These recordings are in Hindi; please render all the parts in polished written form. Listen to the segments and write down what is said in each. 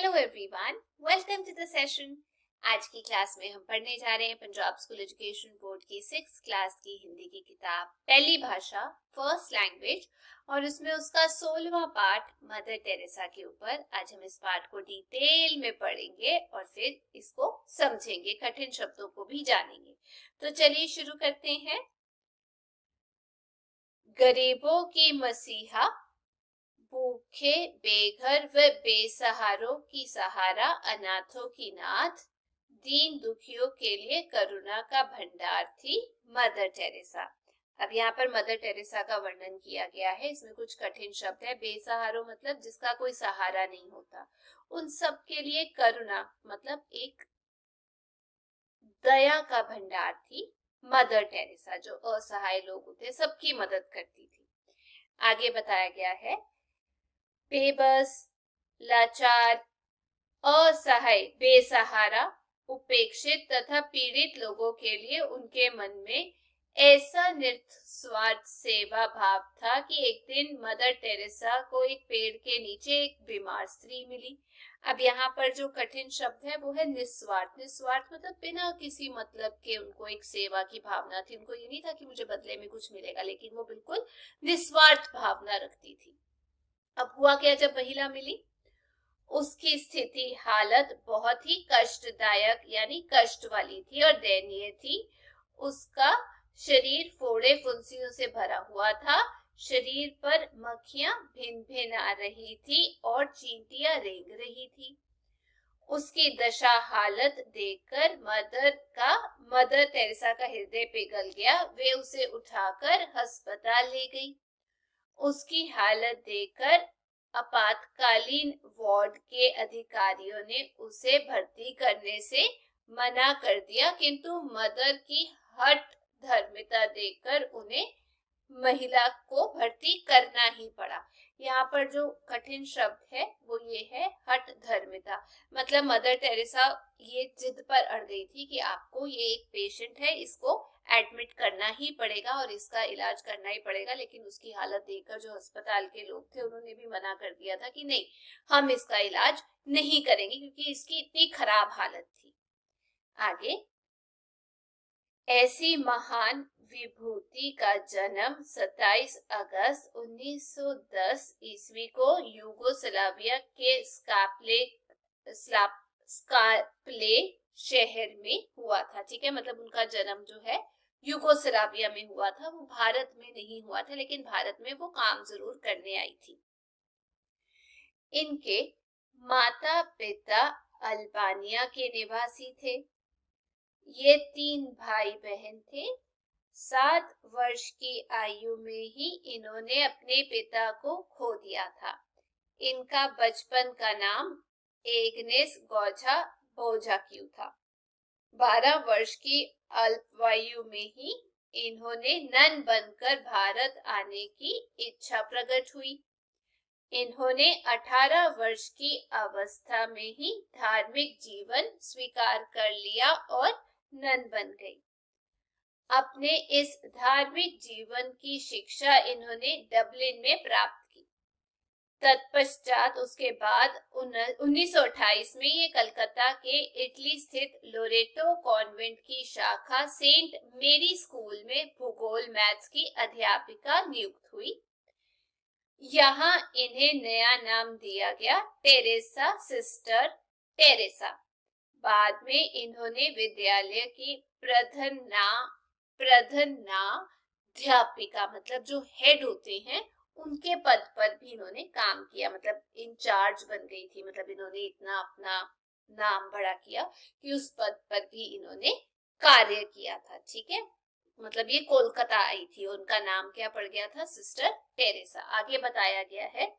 Hello everyone, welcome to the session. आज की क्लास में हम पढ़ने जा रहे हैं पंजाब स्कूल एजुकेशन बोर्ड की 6th क्लास की हिंदी की किताब पहली भाषा फर्स्ट लैंग्वेज और उसमें उसका 16वां पार्ट मदर टेरेसा के ऊपर। आज हम इस पार्ट को डिटेल में पढ़ेंगे और फिर इसको समझेंगे, कठिन शब्दों को भी जानेंगे। तो चलिए शुरू करते हैं। गरीबों की मसीहा, भूखे बेघर व बेसहारों की सहारा, अनाथों की नाथ, दीन दुखियों के लिए करुणा का भंडार थी मदर टेरेसा। अब यहाँ पर मदर टेरेसा का वर्णन किया गया है। इसमें कुछ कठिन शब्द है। बेसहारों मतलब जिसका कोई सहारा नहीं होता, उन सब के लिए करुणा मतलब एक दया का भंडार थी मदर टेरेसा, जो असहाय लोग होते सबकी मदद करती थी। आगे बताया गया है, बेबस, लाचार, असहाय, बेसहारा, उपेक्षित तथा पीड़ित लोगों के लिए उनके मन में ऐसा निस्वार्थ सेवा भाव था कि एक दिन मदर टेरेसा को एक पेड़ के नीचे एक बीमार स्त्री मिली। अब यहाँ पर जो कठिन शब्द है वो है निस्वार्थ। निस्वार्थ मतलब बिना किसी मतलब के उनको एक सेवा की भावना थी। उनको ये नहीं था कि मुझे बदले में कुछ मिलेगा, लेकिन वो बिल्कुल निस्वार्थ भावना रखती थी। अब हुआ क्या, जब महिला मिली उसकी स्थिति हालत बहुत ही कष्टदायक यानी कष्ट वाली थी और दयनीय थी। उसका शरीर फोड़े फुंसियों से भरा हुआ था। शरीर पर मक्खियां भिन भिन आ रही थी और चींटियां रेंग रही थी। उसकी दशा हालत देखकर मदर टेरेसा का हृदय पिघल गया। वे उसे उठाकर अस्पताल ले गई। उसकी हालत देखकर आपातकालीन वार्ड के अधिकारियों ने उसे भर्ती करने से मना कर दिया, किंतु मदर की हठ धर्मिता देखकर उन्हें महिला को भर्ती करना ही पड़ा। यहाँ पर जो कठिन शब्द है वो ये है हठ धर्मिता। मतलब मदर टेरेसा ये जिद पर अड़ गई थी कि आपको ये एक पेशेंट है, इसको एडमिट करना ही पड़ेगा और इसका इलाज करना ही पड़ेगा। लेकिन उसकी हालत देखकर जो अस्पताल के लोग थे उन्होंने भी मना कर दिया था कि नहीं, हम इसका इलाज नहीं करेंगे क्योंकि इसकी इतनी खराब हालत थी। आगे, ऐसी महान विभूति का जन्म 27 अगस्त 1910 ईस्वी को यूगोस्लाविया के स्काप्ले शहर में हुआ था। ठीक है, मतलब उनका जन्म जो है यूगोस्लाविया में हुआ था, वो भारत में नहीं हुआ था, लेकिन भारत में वो काम जरूर करने आई थी। इनके माता पिता अल्बानिया के निवासी थे। ये 3 भाई बहन थे। 7 वर्ष की आयु में ही इन्होंने अपने पिता को खो दिया था। इनका बचपन का नाम एग्नेस गौजा बोजाक्यू था। 12 वर्ष की अल्पायु में ही इन्होंने नन बनकर भारत आने की इच्छा प्रकट हुई। इन्होंने 18 वर्ष की अवस्था में ही धार्मिक जीवन स्वीकार कर लिया और नन बन गई। अपने इस धार्मिक जीवन की शिक्षा इन्होंने डबलिन में प्राप्त की। तत्पश्चात उसके बाद 1928 में ये कलकत्ता के इटली स्थित लोरेटो कॉन्वेंट की शाखा सेंट मेरी स्कूल में भूगोल मैथ्स की अध्यापिका नियुक्त हुई। यहाँ इन्हें नया नाम दिया गया टेरेसा, सिस्टर टेरेसा। बाद में इन्होंने विद्यालय की प्रधानाध्यापिका मतलब जो हेड होते हैं उनके पद पर भी इन्होंने काम किया। मतलब इंचार्ज बन गई थी। मतलब इन्होंने इतना अपना नाम बड़ा किया कि उस पद पर भी इन्होंने कार्य किया था। ठीक है, मतलब ये कोलकाता आई थी। उनका नाम क्या पड़ गया था? Sister Teresa. आगे बताया गया है,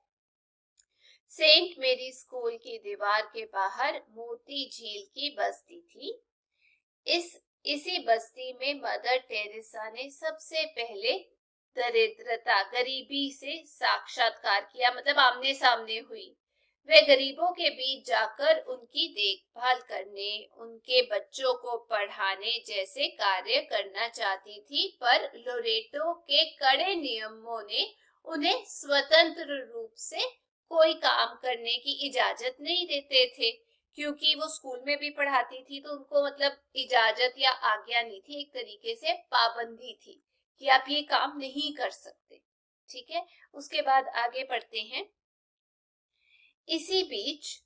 सेंट मेरी स्कूल की दीवार के बाहर मोती झील की बस्ती थी। इसी बस्ती में मदर टेरेसा ने सबसे पहले दरिद्रता, गरीबी से साक्षात्कार किया, मतलब आमने सामने हुई। वे गरीबों के बीच जाकर उनकी देखभाल करने, उनके बच्चों को पढ़ाने जैसे कार्य करना चाहती थी, पर लोरेटो के कड़े नियमों ने उन्हें स्वतंत्र रूप से कोई काम करने की इजाजत नहीं देते थे, क्योंकि वो स्कूल में भी पढ़ाती थी तो उनको मतलब इजाजत या आज्ञा नहीं थी, एक तरीके से पाबंदी थी कि आप ये काम नहीं कर सकते। ठीक है, उसके बाद आगे बढ़ते हैं। इसी बीच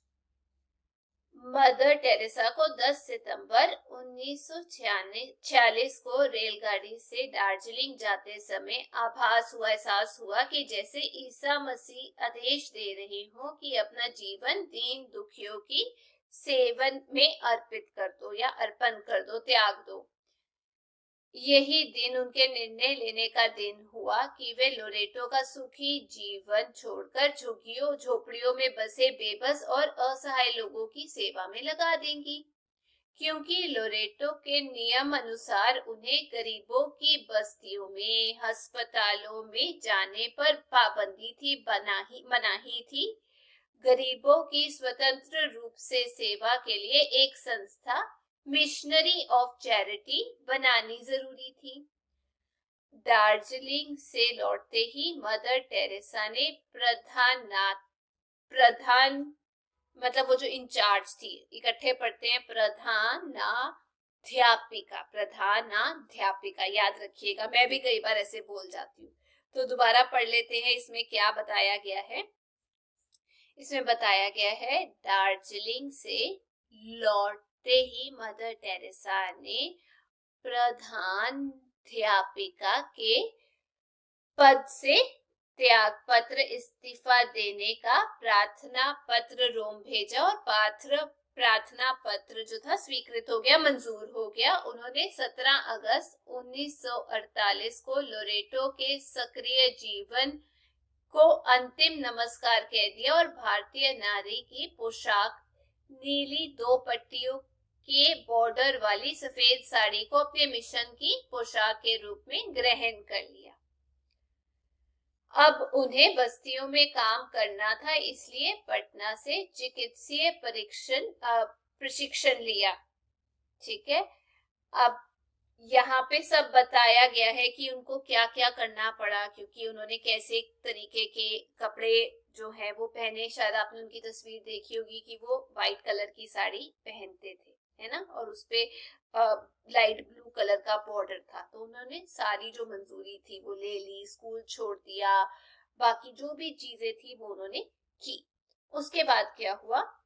मदर टेरेसा को 10 सितंबर 1946 को रेलगाड़ी से दार्जिलिंग जाते समय आभास हुआ, एहसास हुआ कि जैसे ईसा मसीह आदेश दे रहे हो कि अपना जीवन दीन दुखियों की सेवन में अर्पित कर दो या अर्पण कर दो, त्याग दो। यही दिन उनके निर्णय लेने का दिन हुआ कि वे लोरेटो का सुखी जीवन छोड़कर झुग्गियों झोपड़ियों में बसे बेबस और असहाय लोगों की सेवा में लगा देंगी, क्योंकि लोरेटो के नियम अनुसार उन्हें गरीबों की बस्तियों में, अस्पतालों में जाने पर पाबंदी थी, मनाही थी। गरीबों की स्वतंत्र रूप से सेवा के लिए एक संस्था, मिशनरी ऑफ चैरिटी, बनानी जरूरी थी। दार्जिलिंग से लौटते ही मदर टेरेसा ने प्रधान मतलब वो जो इंचार्ज थी, इकट्ठे पढ़ते हैं, प्रधानाध्यापिका, याद रखिएगा, मैं भी कई बार ऐसे बोल जाती हूँ, तो दोबारा पढ़ लेते हैं इसमें क्या बताया गया है। इसमें बताया गया है, दार्जिलिंग से लौटते ही मदर टेरेसा ने प्रधानाध्यापिका के पद से त्याग पत्र, इस्तीफा देने का प्रार्थना पत्र रोम भेजा और प्रार्थना पत्र जो था स्वीकृत हो गया, मंजूर हो गया। उन्होंने 17 अगस्त 1948 को लोरेटो के सक्रिय जीवन को अंतिम नमस्कार कह दिया और भारतीय नारी की पोशाक, नीली 2 पट्टियों के बॉर्डर वाली सफेद साड़ी को अपने मिशन की पोशाक के रूप में ग्रहण कर लिया। अब उन्हें बस्तियों में काम करना था, इसलिए पटना से चिकित्सीय प्रशिक्षण लिया। ठीक है, अब यहाँ पे सब बताया गया है कि उनको क्या क्या करना पड़ा, क्योंकि उन्होंने कैसे तरीके के कपड़े जो है वो पहने। शायद आपने उनकी तस्वीर देखी होगी कि वो व्हाइट कलर की साड़ी पहनते थे, है ना, और उसपे लाइट ब्लू कलर का बॉर्डर था। तो उन्होंने सारी जो मंजूरी थी वो ले ली, स्कूल छोड़ दिया, बाकी जो भी चीजें थी वो उन्होंने की। उसके बाद क्या हुआ,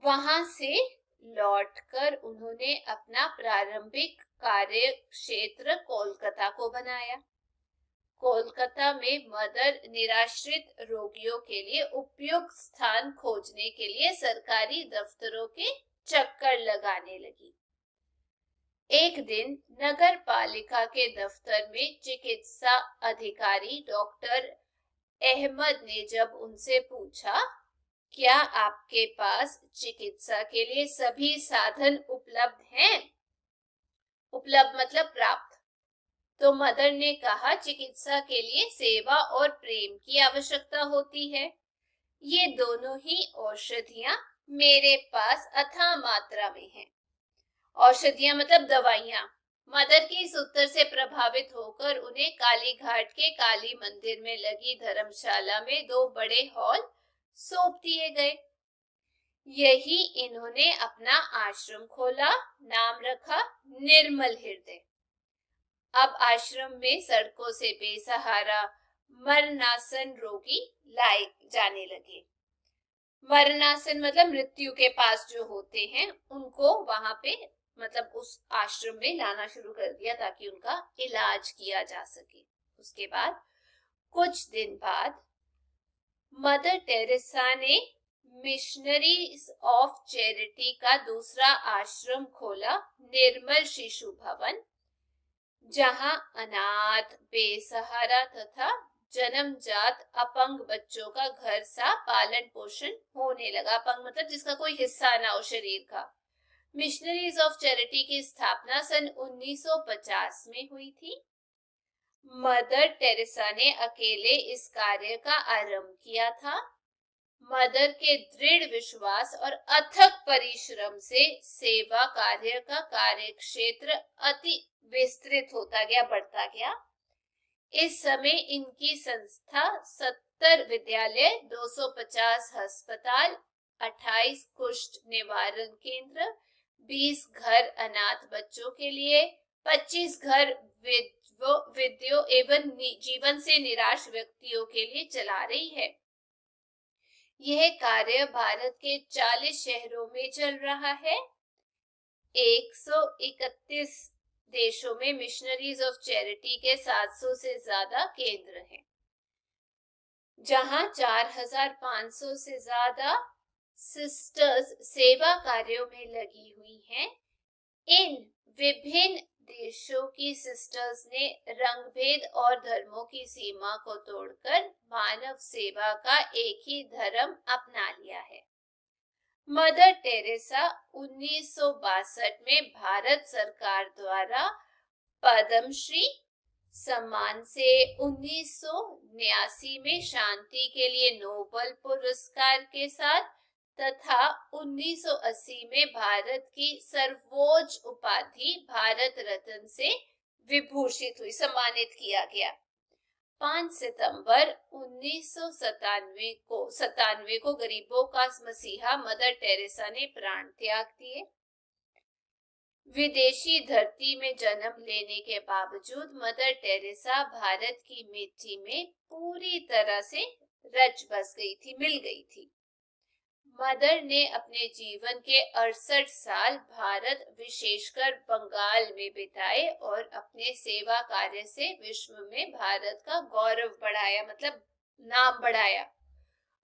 वहां से लौटकर उन्होंने अपना प्रारंभिक कार्य क्षेत्र कोलकाता को बनाया। कोलकाता में मदर निराश्रित रोगियों के लिए उपयुक्त स्थान खोजने के लिए सरकारी दफ्तरों के चक्कर लगाने लगी। एक दिन नगर पालिका के दफ्तर में चिकित्सा अधिकारी डॉक्टर अहमद ने जब उनसे पूछा, क्या आपके पास चिकित्सा के लिए सभी साधन उपलब्ध हैं? उपलब्ध मतलब प्राप्त। तो मदर ने कहा, चिकित्सा के लिए सेवा और प्रेम की आवश्यकता होती है। ये दोनों ही औषधियां मेरे पास अथाह मात्रा में हैं। औषधियां मतलब दवाइयां। मदर के इस उत्तर से प्रभावित होकर उन्हें काली घाट के काली मंदिर में लगी धर्मशाला में 2 बड़े हॉल सौंप दिए गए। यही इन्होंने अपना आश्रम खोला, नाम रखा निर्मल हृदय। अब आश्रम में सड़कों से बेसहारा मरणासन रोगी लाए जाने लगे। मरणासन मतलब मृत्यु के पास जो होते हैं उनको वहां पे मतलब उस आश्रम में लाना शुरू कर दिया ताकि उनका इलाज किया जा सके। उसके बाद कुछ दिन बाद मदर टेरेसा ने मिशनरीज ऑफ चैरिटी का दूसरा आश्रम खोला, निर्मल शिशु भवन, जहां अनाथ, बेसहारा तथा जन्मजात अपंग बच्चों का घर सा पालन पोषण होने लगा। अपंग मतलब जिसका कोई हिस्सा ना हो शरीर का। मिशनरीज ऑफ चैरिटी की स्थापना सन 1950 में हुई थी। मदर टेरेसा ने अकेले इस कार्य का आरंभ किया था। मदर के दृढ़ विश्वास और अथक परिश्रम से सेवा कार्य का कार्य क्षेत्र अति विस्तृत होता गया, बढ़ता गया। इस समय इनकी संस्था 75 विद्यालय, 250 अस्पताल, 28 कुष्ठ निवारण केंद्र, 20 घर अनाथ बच्चों के लिए, 25 घर विधवा एवं जीवन से निराश व्यक्तियों के लिए चला रही है। यह कार्य भारत के 40 शहरों में चल रहा है। 131 देशों में मिशनरीज ऑफ चैरिटी के 700 से ज्यादा केंद्र हैं, जहां 4500 से ज्यादा सिस्टर्स सेवा कार्यों में लगी हुई हैं। इन विभिन्न देशों की सिस्टर्स ने रंगभेद और धर्मों की सीमा को तोड़कर मानव सेवा का एक ही धर्म अपना लिया है। मदर टेरेसा 1962 में भारत सरकार द्वारा पद्मश्री सम्मान से, 1989 में शांति के लिए नोबेल पुरस्कार के साथ तथा 1980 में भारत की सर्वोच्च उपाधि भारत रत्न से विभूषित हुई, सम्मानित किया गया। 5 सितंबर 1997 को गरीबों का मसीहा मदर टेरेसा ने प्राण त्याग दिए। विदेशी धरती में जन्म लेने के बावजूद मदर टेरेसा भारत की मिट्टी में पूरी तरह से रच बस गई थी, मिल गई थी। मदर ने अपने जीवन के 68 साल भारत विशेषकर बंगाल में बिताए और अपने सेवा कार्य से विश्व में भारत का गौरव बढ़ाया, मतलब नाम बढ़ाया।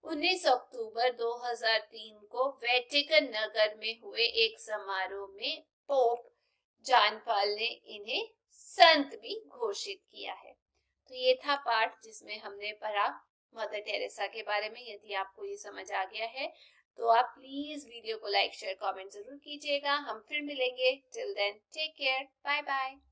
19 अक्टूबर 2003 को वेटिकन नगर में हुए एक समारोह में पोप जॉन पॉल ने इन्हें संत भी घोषित किया है। तो ये था पाठ जिसमें हमने पढ़ा मदर टेरेसा के बारे में। यदि आपको ये समझ आ गया है तो आप प्लीज वीडियो को लाइक, शेयर, कमेंट जरूर कीजिएगा। हम फिर मिलेंगे। Till then take care, bye bye.